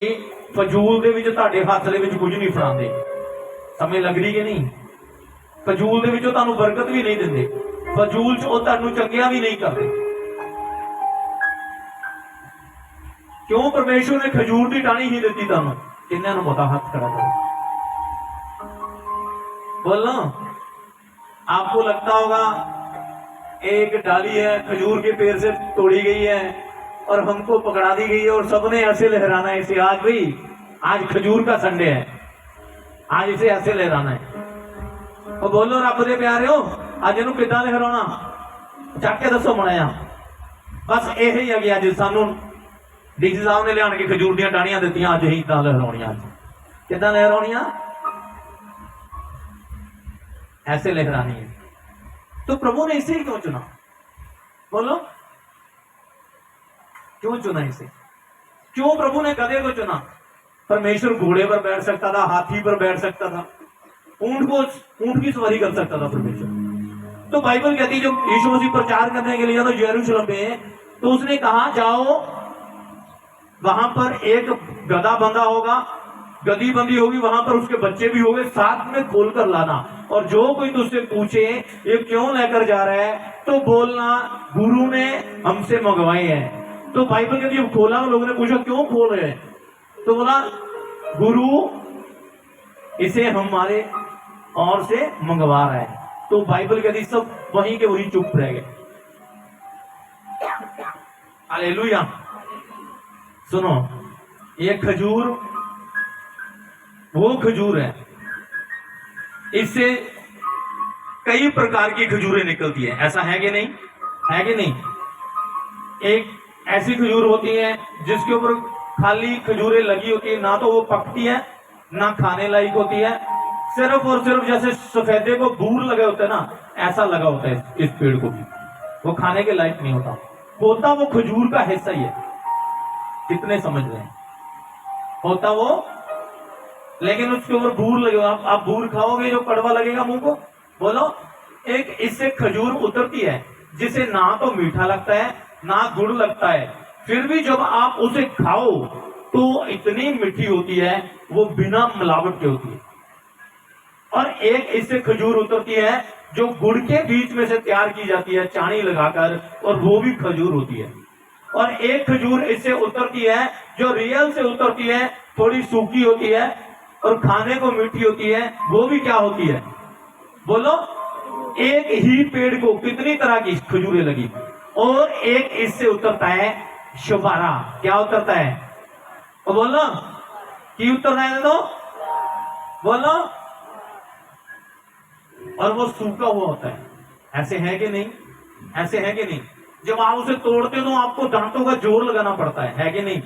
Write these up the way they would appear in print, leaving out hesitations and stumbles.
फजूल दे विच तुहाडे हत्थ दे विच कुछ नहीं फड़ांदे। समझ लग रही कि नहीं? फजूल दे विचों तुहानूं बरकत भी नहीं दिंदे, फजूल च ओह तुहानूं चंगिया भी नहीं करदे। क्यों? परमेश्वर ने खजूर की टाणी ही दी तुहानूं। किन्ने नूं पता? हाथ खड़ा करो, बोलो। आपको लगता होगा एक डाली है खजूर के पेड़ से तोड़ी गई है और हमको पकड़ा दी गई है और सबने ऐसे लहराना है इसे। आज भाई, आज खजूर का संडे है, आज इसे ऐसे लहराना है। और बोलो रब दे प्यारे हो, आज इनू किदां लहराना? चक के दसो मनाया। बस यही है कि अज सानू डीसी साहब ने लिया के खजूर दी टाणियां दित्तियां, अज ही इदां लहराउणियां। किदां लहराउणियां? ऐसे लहरानी है। तो प्रभु ने इसे ही क्यों चुना? बोलो, क्यों चुना इसे? क्यों प्रभु ने गधे को चुना? परमेश्वर घोड़े पर बैठ सकता था, हाथी पर बैठ सकता था, ऊंट की सवारी कर सकता था परमेश्वर। तो बाइबल कहती है जब यीशु मसीह प्रचार करने के लिए जाता यरूशलेम में, तो उसने कहा जाओ, वहां पर एक गधा बंधा होगा, गधी बंधी होगी, वहां पर उसके बच्चे भी होंगे, साथ में खोल कर लाना। और जो कोई तुझसे पूछे ये क्यों लेकर जा रहा है, तो बोलना गुरु ने हमसे मंगवाए हैं। तो बाइबल कहती है खोला, लोगों ने पूछा क्यों खोल रहे हैं, तो बोला गुरु इसे हमारे और से मंगवा रहा है। तो बाइबल कहती सब वहीं के वहीं चुप रह गए। हालेलुया। सुनो, ये खजूर वो खजूर है, इससे कई प्रकार की खजूरें निकलती है। ऐसा है कि नहीं? है कि नहीं? एक ऐसी खजूर होती है जिसके ऊपर खाली खजूरें लगी होती है, ना तो वो पकती है ना खाने लायक होती है, सिर्फ और सिर्फ जैसे सफेदे को बूर लगे होते हैं ना, ऐसा लगा होता है इस पेड़ को भी। वो खाने के लायक नहीं होता वो खजूर का हिस्सा ही है। कितने समझ रहे हैं? होता वो, लेकिन उसके ऊपर बूर लगे। आप बूर खाओगे जो कड़वा लगेगा मुंह को। बोलो, एक इससे खजूर उतरती है जिसे ना तो मीठा लगता है ना गुड़ लगता है, फिर भी जब आप उसे खाओ तो इतनी मीठी होती है, वो बिना मिलावट के होती है। और एक इससे खजूर उतरती है जो गुड़ के बीच में से तैयार की जाती है चाणी लगाकर, और वो भी खजूर होती है। और एक खजूर इससे उतरती है जो रियल से उतरती है, थोड़ी सूखी होती है और खाने को मीठी होती है, वो भी क्या होती है? बोलो, एक ही पेड़ को कितनी तरह की खजूरें लगी। और एक इससे उतरता है शुभारा। क्या उतरता है? और बोलो कि उतरता है तो बोलो, और वो सूखा हुआ होता है। ऐसे है कि नहीं? ऐसे है कि नहीं? जब आप उसे तोड़ते हो तो आपको दांतों का जोर लगाना पड़ता है कि नहीं?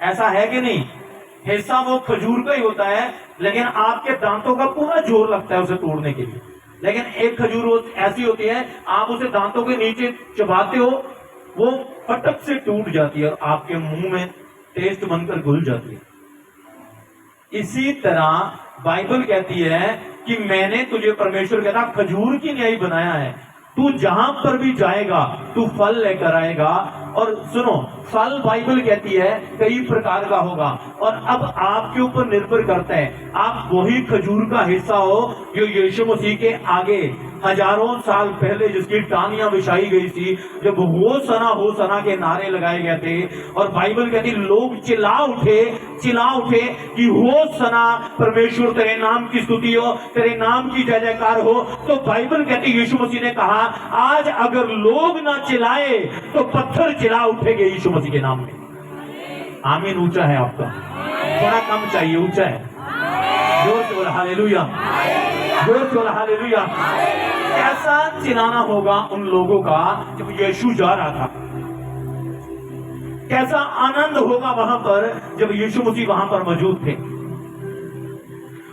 ऐसा है कि नहीं? हिस्सा वो खजूर का ही होता है, लेकिन आपके दांतों का पूरा जोर लगता है उसे तोड़ने के लिए। लेकिन एक खजूर ऐसी होती है, आप उसे दांतों के नीचे चबाते हो, वो फटक से टूट जाती है और आपके मुंह में टेस्ट बनकर घुल जाती है। इसी तरह बाइबल कहती है कि मैंने तुझे, परमेश्वर कहता, खजूर की न्याय बनाया है। तू जहां पर भी जाएगा तू फल लेकर आएगा। और सुनो, फल बाइबल कहती है कई प्रकार का होगा, और अब आपके ऊपर निर्भर करता है आप वही खजूर का हिस्सा हो जो यीशु मसीह के आगे हजारों साल पहले जिसकी टानियां बिछाई गई थी, जब हो सना के नारे लगाए गए थे। और बाइबल कहती लोग चिल्ला उठे कि हो सना, परमेश्वर तेरे नाम की स्तुति हो, तेरे नाम की जय जयकार हो। तो बाइबल कहती यीशु मसीह ने कहा आज अगर लोग ना चिल्लाए तो पत्थर चिल्ला उठेंगे यीशु मसीह के नाम में। आमीन। ऊंचा है आपका, थोड़ा कम चाहिए, ऊंचा है। जोर से बोला हालेलुया, जोर से बोला हालेलुया। कैसा चिल्लाना होगा उन लोगों का जब यीशु जा रहा था, कैसा आनंद होगा वहां पर जब यीशु मसीह वहां पर मौजूद थे।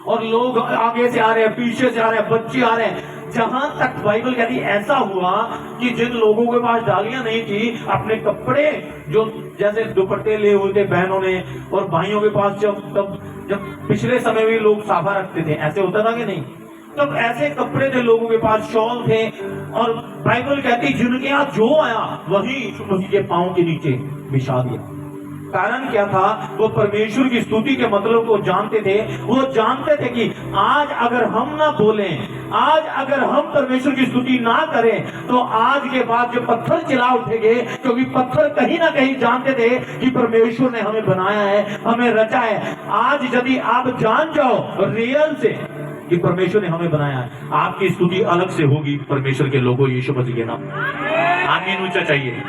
और लोग आगे से आ रहे हैं, पीछे से आ रहे हैं, बच्चे आ रहे हैं। जहां तक बाइबल कहती ऐसा हुआ कि जिन लोगों के पास डालियां नहीं थी, अपने कपड़े जो जैसे दुपट्टे ले हुए थे बहनों ने, और भाइयों के पास जब पिछले समय में लोग साफा रखते थे, ऐसे होता था कि नहीं? तब ऐसे कपड़े थे लोगों के पास, शॉल थे। और बाइबल कहती जिनके यहाँ जो आया वही यीशु मसीह के पांव के नीचे बिछा दिया। कारण क्या था? वो परमेश्वर की स्तुति के मतलब को जानते थे। वो जानते थे कि आज अगर हम ना बोलें, आज अगर हम परमेश्वर की स्तुति ना करें, तो आज के बाद जो पत्थर चिल्ला उठेंगे, क्योंकि पत्थर कहीं ना कहीं जानते थे कि परमेश्वर ने हमें बनाया है, हमें रचा है। आज यदि आप जान जाओ रियल से कि परमेश्वर ने हमें बनाया है, आपकी स्तुति अलग से होगी परमेश्वर के लोगों, यीशु मसीह के नाम। आमीन ऊंचा चाहिए।